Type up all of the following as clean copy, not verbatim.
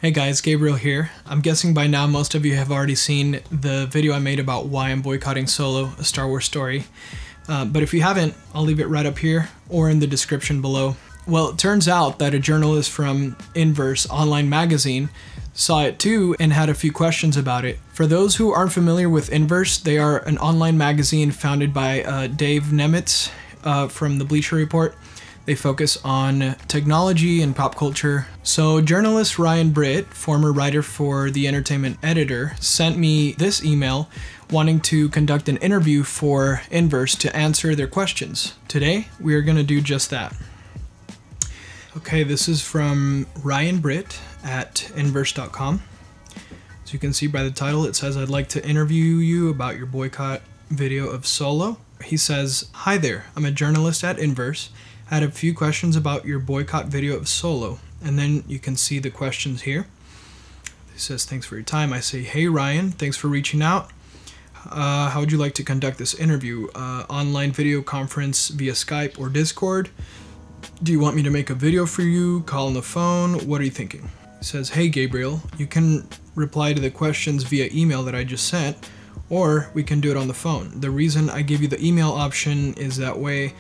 Hey guys, Gabriel here. I'm guessing by now most of you have already seen the video I made about why I'm boycotting Solo, a Star Wars story. But if you haven't, I'll leave it right up here or in the description below. Well, it turns out that a journalist from Inverse online magazine saw it too and had a few questions about it. For those who aren't familiar with Inverse, they are an online magazine founded by Dave Nemitz from the Bleacher Report. They focus on technology and pop culture. So journalist Britt, former writer for The Entertainment Editor, sent me this email wanting to conduct an interview for Inverse to answer their questions. Today, we are going to do just that. Okay, this is from Britt at inverse.com. As you can see by the title, it says, "I'd like to interview you about your boycott video of Solo." He says, "Hi there, I'm a journalist at Inverse. I had a few questions about your boycott video of Solo." And then you can see the questions here. He says, "Thanks for your time." I say, "Hey Ryan, thanks for reaching out. How would you like to conduct this interview? Online video conference via Skype or Discord? Do you want me to make a video for you? Call on the phone? What are you thinking?" He says, "Hey Gabriel, you can reply to the questions via email that I just sent, or we can do it on the phone. The reason I give you the email option is that way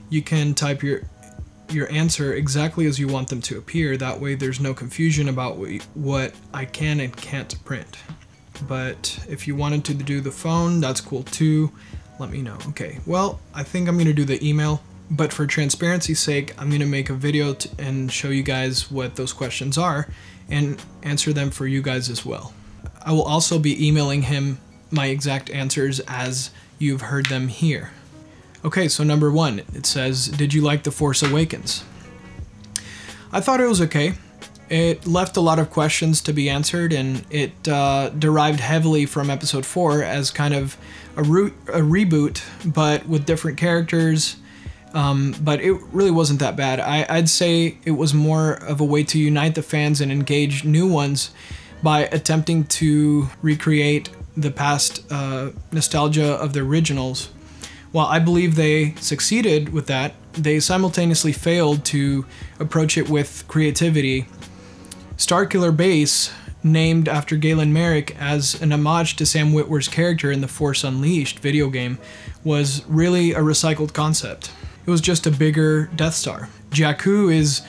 you can type your answer exactly as you want them to appear. That way there's no confusion about what I can and can't print. But if you wanted to do the phone, that's cool too. Let me know." Okay, well, I think I'm gonna do the email, but for transparency's sake, I'm gonna make a video and show you guys what those questions are and answer them for you guys as well. I will also be emailing him my exact answers as you've heard them here. Okay, so number one, it says, "Did you like The Force Awakens?" I thought it was okay. It left a lot of questions to be answered, and it derived heavily from Episode 4 as kind of a reboot, but with different characters. But it really wasn't that bad. I'd say it was more of a way to unite the fans and engage new ones by attempting to recreate the past nostalgia of the originals. While I believe they succeeded with that, they simultaneously failed to approach it with creativity. Starkiller Base, named after Galen Merrick as an homage to Sam Witwer's character in the Force Unleashed video game, was really a recycled concept. It was just a bigger Death Star. Jakku is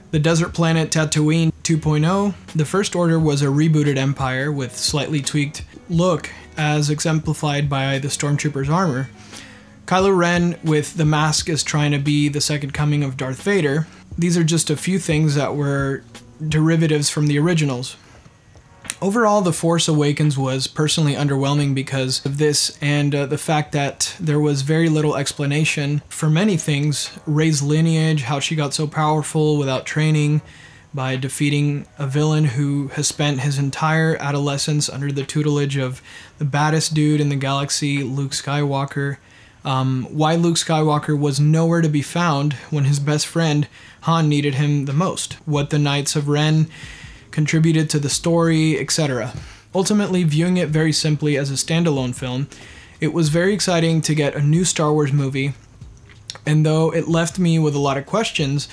the desert planet Tatooine 2.0. The First Order was a rebooted empire with slightly tweaked look as exemplified by the Stormtrooper's armor. Kylo Ren with the mask is trying to be the second coming of Darth Vader. These are just a few things that were derivatives from the originals. Overall, The Force Awakens was personally underwhelming because of this and the fact that there was very little explanation for many things. Rey's lineage, how she got so powerful without training, by defeating a villain who has spent his entire adolescence under the tutelage of the baddest dude in the galaxy, Luke Skywalker. Why Luke Skywalker was nowhere to be found when his best friend Han needed him the most. What the Knights of Ren contributed to the story, etc. Ultimately, viewing it very simply as a standalone film, it was very exciting to get a new Star Wars movie, and though it left me with a lot of questions,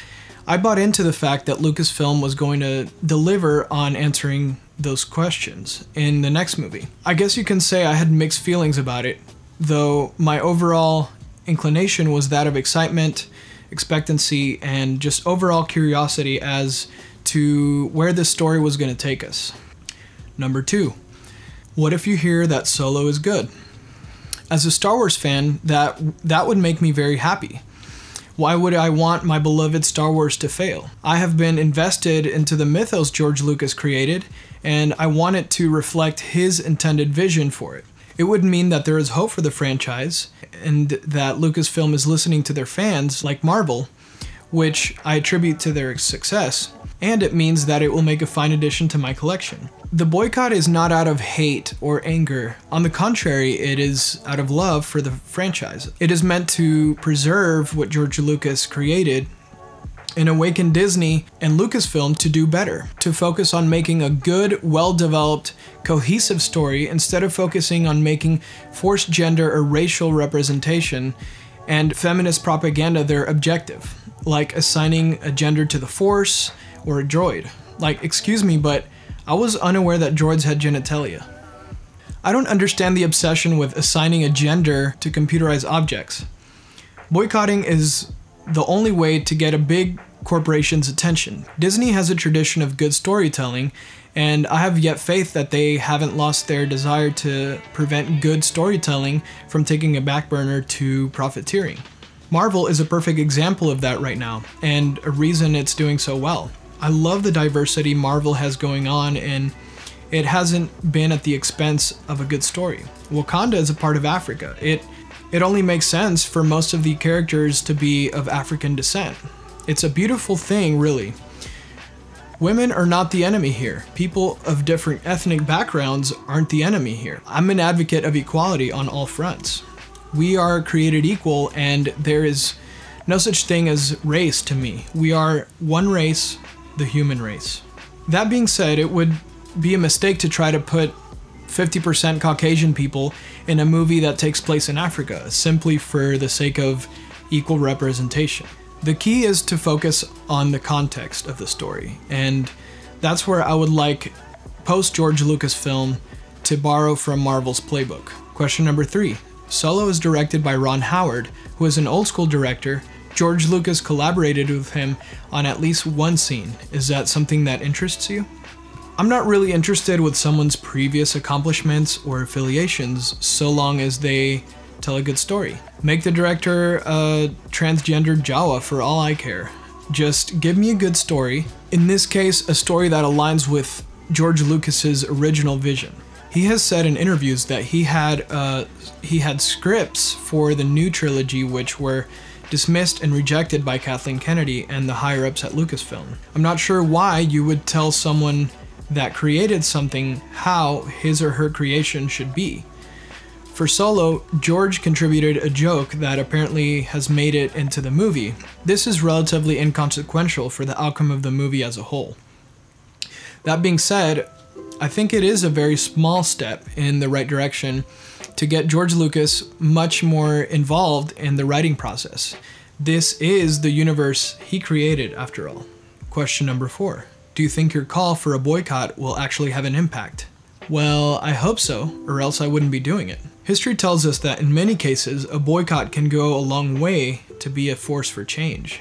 I bought into the fact that Lucasfilm was going to deliver on answering those questions in the next movie. I guess you can say I had mixed feelings about it, though my overall inclination was that of excitement, expectancy, and just overall curiosity as to where this story was going to take us. Number two, what if you hear that Solo is good? As a Star Wars fan, that would make me very happy. Why would I want my beloved Star Wars to fail? I have been invested into the mythos George Lucas created, and I want it to reflect his intended vision for it. It would mean that there is hope for the franchise, and that Lucasfilm is listening to their fans, like Marvel, which I attribute to their success, and it means that it will make a fine addition to my collection. The boycott is not out of hate or anger. On the contrary, it is out of love for the franchise. It is meant to preserve what George Lucas created and awaken Disney and Lucasfilm to do better, to focus on making a good, well-developed, cohesive story instead of focusing on making forced gender or racial representation and feminist propaganda their objective, like assigning a gender to the Force or a droid. Like, excuse me, but I was unaware that droids had genitalia. I don't understand the obsession with assigning a gender to computerized objects. Boycotting is the only way to get a big corporation's attention. Disney has a tradition of good storytelling, and I have yet faith that they haven't lost their desire to prevent good storytelling from taking a back burner to profiteering. Marvel is a perfect example of that right now, and a reason it's doing so well. I love the diversity Marvel has going on, and it hasn't been at the expense of a good story. Wakanda is a part of Africa. It only makes sense for most of the characters to be of African descent. It's a beautiful thing, really. Women are not the enemy here. People of different ethnic backgrounds aren't the enemy here. I'm an advocate of equality on all fronts. We are created equal, and there is no such thing as race to me. We are one race, the human race. That being said, it would be a mistake to try to put 50% Caucasian people in a movie that takes place in Africa, simply for the sake of equal representation. The key is to focus on the context of the story, and that's where I would like post-George Lucas film to borrow from Marvel's playbook. Question number 3. Solo is directed by Ron Howard, who is an old-school director. George Lucas collaborated with him on at least one scene. Is that something that interests you? I'm not really interested with someone's previous accomplishments or affiliations, so long as they tell a good story. Make the director a transgender Jawa for all I care. Just give me a good story. In this case, a story that aligns with George Lucas's original vision. He has said in interviews that he had scripts for the new trilogy which were dismissed and rejected by Kathleen Kennedy and the higher-ups at Lucasfilm. I'm not sure why you would tell someone that created something how his or her creation should be. For Solo, George contributed a joke that apparently has made it into the movie. This is relatively inconsequential for the outcome of the movie as a whole. That being said, I think it is a very small step in the right direction to get George Lucas much more involved in the writing process. This is the universe he created, after all. Question number 4. Do you think your call for a boycott will actually have an impact? Well, I hope so, or else I wouldn't be doing it. History tells us that in many cases, a boycott can go a long way to be a force for change.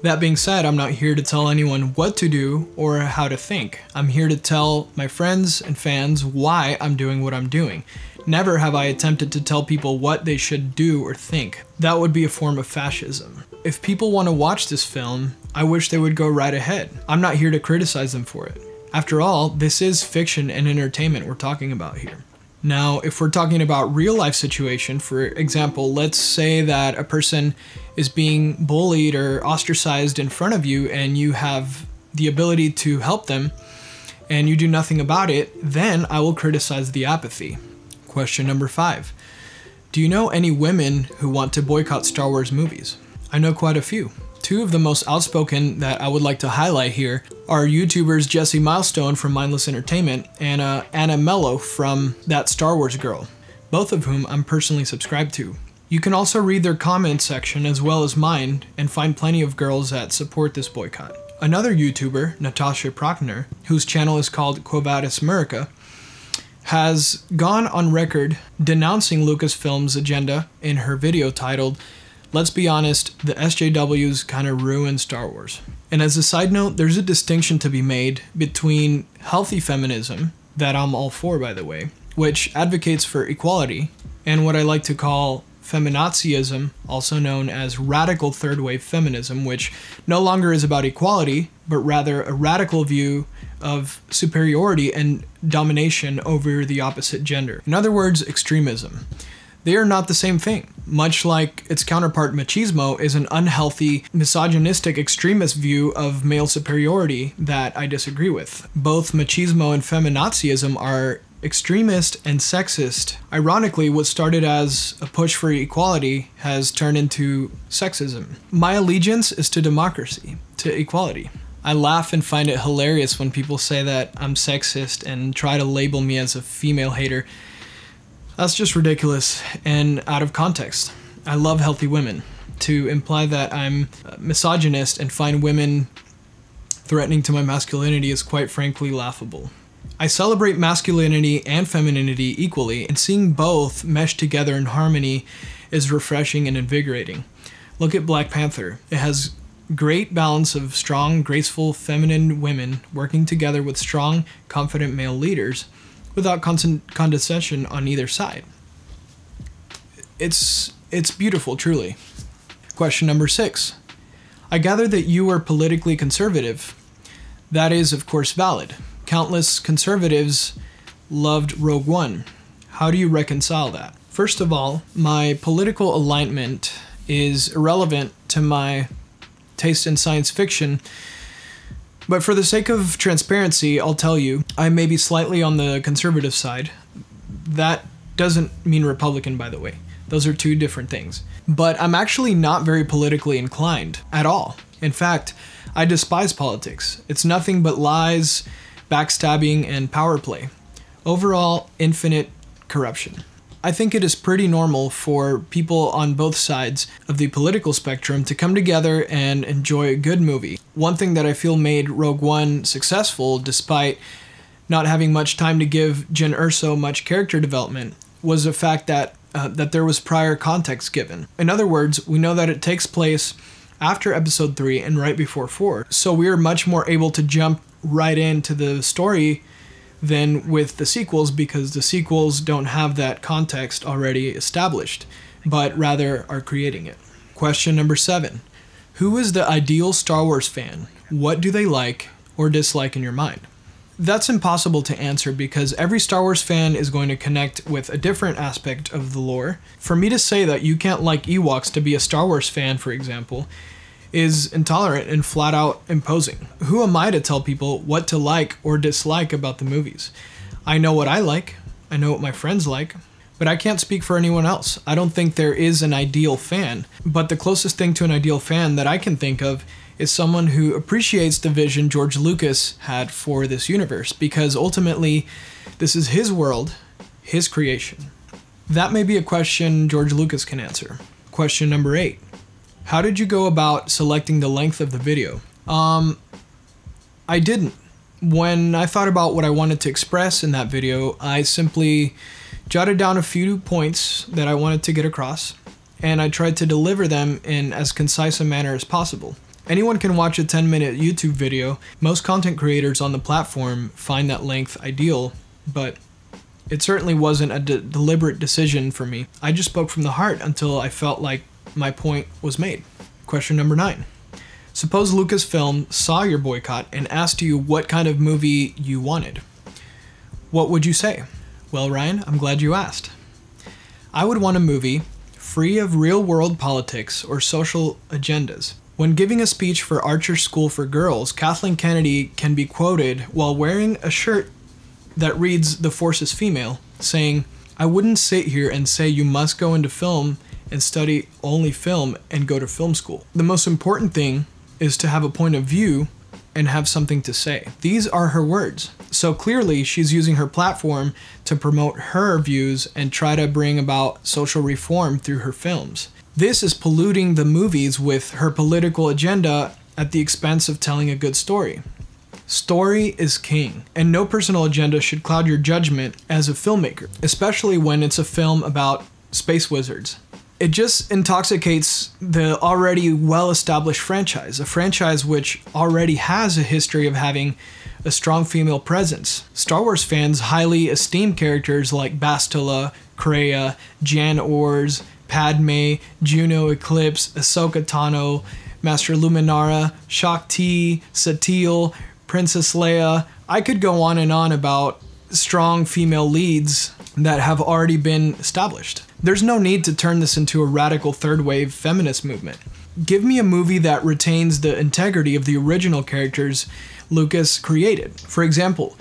That being said, I'm not here to tell anyone what to do or how to think. I'm here to tell my friends and fans why I'm doing what I'm doing. Never have I attempted to tell people what they should do or think. That would be a form of fascism. If people want to watch this film, I wish they would go right ahead. I'm not here to criticize them for it. After all, this is fiction and entertainment we're talking about here. Now, if we're talking about real life situation, for example, let's say that a person is being bullied or ostracized in front of you and you have the ability to help them and you do nothing about it, then I will criticize the apathy. Question number 5. Do you know any women who want to boycott Star Wars movies? I know quite a few. 2 of the most outspoken that I would like to highlight here are YouTubers Jessi Milestone from Mindless Entertainment and Anna Mello from That Star Wars Girl, both of whom I'm personally subscribed to. You can also read their comment section as well as mine and find plenty of girls that support this boycott. Another YouTuber, Natasia Procner, whose channel is called Vadis Murica, has gone on record denouncing Lucasfilm's agenda in her video titled, "Let's be honest, the SJWs kind of ruined Star Wars." And as a side note, there's a distinction to be made between healthy feminism, that I'm all for by the way, which advocates for equality, and what I like to call feminazism, also known as radical third wave feminism, which no longer is about equality, but rather a radical view of superiority and domination over the opposite gender. In other words, extremism. They are not the same thing. Much like its counterpart machismo is an unhealthy, misogynistic extremist view of male superiority that I disagree with. Both machismo and feminazism are extremist and sexist. Ironically, what started as a push for equality has turned into sexism. My allegiance is to democracy, to equality. I laugh and find it hilarious when people say that I'm sexist and try to label me as a female hater. That's just ridiculous and out of context. I love healthy women. To imply that I'm misogynist and find women threatening to my masculinity is quite frankly laughable. I celebrate masculinity and femininity equally, and seeing both mesh together in harmony is refreshing and invigorating. Look at Black Panther. It has great balance of strong, graceful, feminine women working together with strong, confident male leaders without condescension on either side. It's beautiful, truly. Question number 6. I gather that you are politically conservative. That is, of course, valid. Countless conservatives loved Rogue One. How do you reconcile that? First of all, my political alignment is irrelevant to my taste in science fiction, but for the sake of transparency, I'll tell you, I may be slightly on the conservative side. That doesn't mean Republican, by the way. Those are two different things. But I'm actually not very politically inclined at all. In fact, I despise politics. It's nothing but lies, backstabbing, and power play. Overall, infinite corruption. I think it is pretty normal for people on both sides of the political spectrum to come together and enjoy a good movie. One thing that I feel made Rogue One successful, despite not having much time to give Jyn Erso much character development, was the fact that there was prior context given. In other words, we know that it takes place after episode 3 and right before 4, so we are much more able to jump right into the story than with the sequels, because the sequels don't have that context already established, but rather are creating it. Question number 7. Who is the ideal Star Wars fan? What do they like or dislike in your mind? That's impossible to answer because every Star Wars fan is going to connect with a different aspect of the lore. For me to say that you can't like Ewoks to be a Star Wars fan, for example, is intolerant and flat out imposing. Who am I to tell people what to like or dislike about the movies? I know what I like, I know what my friends like, but I can't speak for anyone else. I don't think there is an ideal fan, but the closest thing to an ideal fan that I can think of is someone who appreciates the vision George Lucas had for this universe, because ultimately this is his world, his creation. That may be a question George Lucas can answer. Question number 8. How did you go about selecting the length of the video? I didn't. When I thought about what I wanted to express in that video, I simply jotted down a few points that I wanted to get across, and I tried to deliver them in as concise a manner as possible. Anyone can watch a 10-minute YouTube video. Most content creators on the platform find that length ideal, but it certainly wasn't a deliberate decision for me. I just spoke from the heart until I felt like my point was made. Question number 9. Suppose Lucasfilm saw your boycott and asked you what kind of movie you wanted. What would you say? Well, Ryan, I'm glad you asked. I would want a movie free of real-world politics or social agendas. When giving a speech for Archer School for Girls, Kathleen Kennedy can be quoted while wearing a shirt that reads "The Force is Female," saying, "I wouldn't sit here and say you must go into film and study only film and go to film school. The most important thing is to have a point of view and have something to say." These are her words. So clearly she's using her platform to promote her views and try to bring about social reform through her films. This is polluting the movies with her political agenda at the expense of telling a good story. Story is king, and no personal agenda should cloud your judgment as a filmmaker, especially when it's a film about space wizards. It just intoxicates the already well-established franchise, a franchise which already has a history of having a strong female presence. Star Wars fans highly esteem characters like Bastila, Kreia, Jan Ors, Padme, Juno Eclipse, Ahsoka Tano, Master Luminara, Shakti, Satele, Princess Leia. I could go on and on about strong female leads that have already been established. There's no need to turn this into a radical third-wave feminist movement. Give me a movie that retains the integrity of the original characters Lucas created. For example,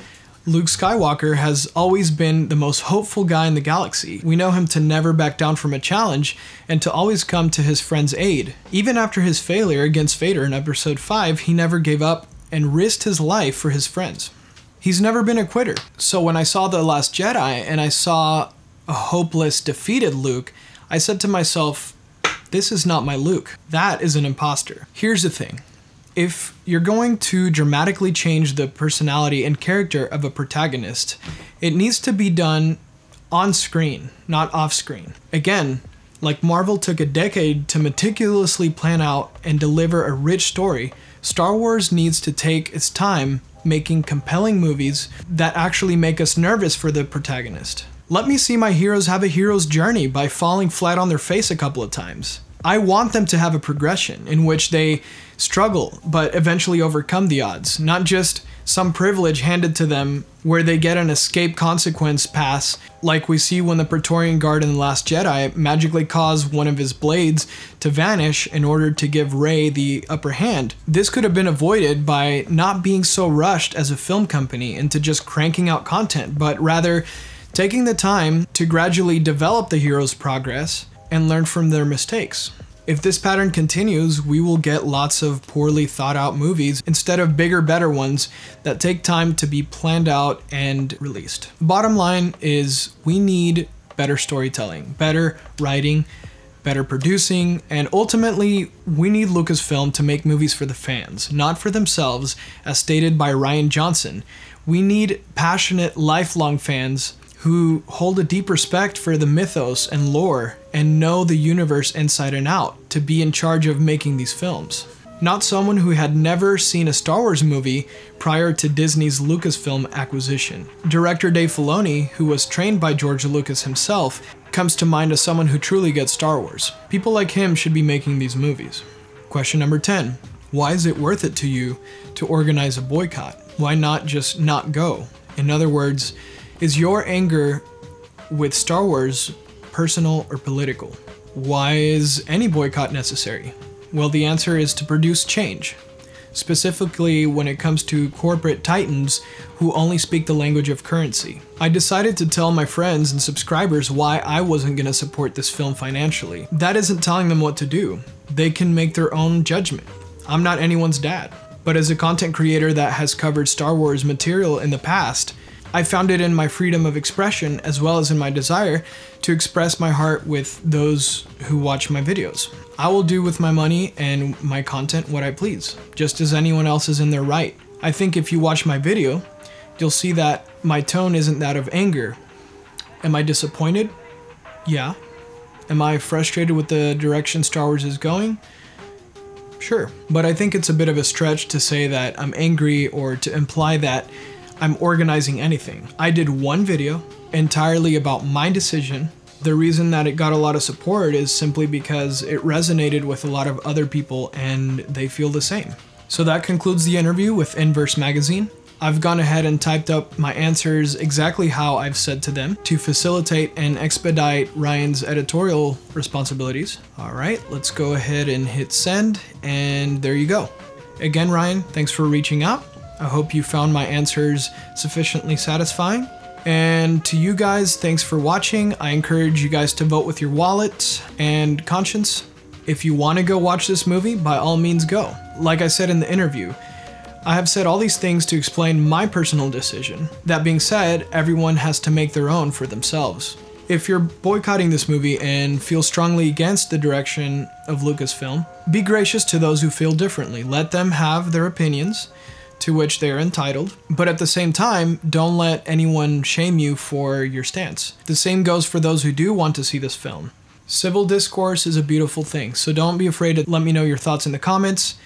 Luke Skywalker has always been the most hopeful guy in the galaxy. We know him to never back down from a challenge and to always come to his friend's aid. Even after his failure against Vader in Episode 5, he never gave up and risked his life for his friends. He's never been a quitter. So when I saw The Last Jedi and I saw a hopeless, defeated Luke, I said to myself, this is not my Luke. That is an imposter. Here's the thing. If you're going to dramatically change the personality and character of a protagonist, it needs to be done on screen, not off screen. Again, like Marvel took a decade to meticulously plan out and deliver a rich story, Star Wars needs to take its time making compelling movies that actually make us nervous for the protagonist. Let me see my heroes have a hero's journey by falling flat on their face a couple of times. I want them to have a progression in which they struggle but eventually overcome the odds, not just some privilege handed to them where they get an escape consequence pass like we see when the Praetorian Guard in The Last Jedi magically caused one of his blades to vanish in order to give Rey the upper hand. This could have been avoided by not being so rushed as a film company into just cranking out content, but rather taking the time to gradually develop the hero's progress and learn from their mistakes. If this pattern continues, we will get lots of poorly thought out movies instead of bigger, better ones that take time to be planned out and released. Bottom line is we need better storytelling, better writing, better producing, and ultimately we need Lucasfilm to make movies for the fans, not for themselves, as stated by Rian Johnson. We need passionate, lifelong fans who hold a deep respect for the mythos and lore and know the universe inside and out to be in charge of making these films. Not someone who had never seen a Star Wars movie prior to Disney's Lucasfilm acquisition. Director Dave Filoni, who was trained by George Lucas himself, comes to mind as someone who truly gets Star Wars. People like him should be making these movies. Question number 10. Why is it worth it to you to organize a boycott? Why not just not go? In other words, is your anger with Star Wars personal or political? Why is any boycott necessary? Well, the answer is to produce change, specifically when it comes to corporate titans who only speak the language of currency. I decided to tell my friends and subscribers why I wasn't going to support this film financially. That isn't telling them what to do. They can make their own judgment. I'm not anyone's dad. But as a content creator that has covered Star Wars material in the past, I found it in my freedom of expression as well as in my desire to express my heart with those who watch my videos. I will do with my money and my content what I please, just as anyone else is in their right. I think if you watch my video, you'll see that my tone isn't that of anger. Am I disappointed? Yeah. Am I frustrated with the direction Star Wars is going? Sure. But I think it's a bit of a stretch to say that I'm angry or to imply that I'm organizing anything. I did one video entirely about my decision. The reason that it got a lot of support is simply because it resonated with a lot of other people and they feel the same. So that concludes the interview with Inverse Magazine. I've gone ahead and typed up my answers exactly how I've said to them to facilitate and expedite Ryan's editorial responsibilities. All right, let's go ahead and hit send, and there you go. Again, Ryan, thanks for reaching out. I hope you found my answers sufficiently satisfying. And to you guys, thanks for watching. I encourage you guys to vote with your wallet and conscience. If you want to go watch this movie, by all means go. Like I said in the interview, I have said all these things to explain my personal decision. That being said, everyone has to make their own for themselves. If you're boycotting this movie and feel strongly against the direction of Lucasfilm, be gracious to those who feel differently. Let them have their opinions, to which they are entitled, but at the same time, don't let anyone shame you for your stance. The same goes for those who do want to see this film. Civil discourse is a beautiful thing, so don't be afraid to let me know your thoughts in the comments,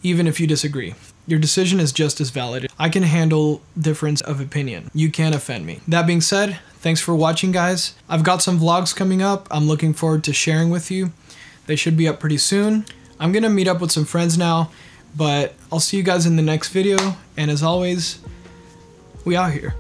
even if you disagree. Your decision is just as valid. I can handle difference of opinion. You can't offend me. That being said, thanks for watching, guys. I've got some vlogs coming up I'm looking forward to sharing with you. They should be up pretty soon. I'm gonna meet up with some friends now, but I'll see you guys in the next video, and as always, we out here.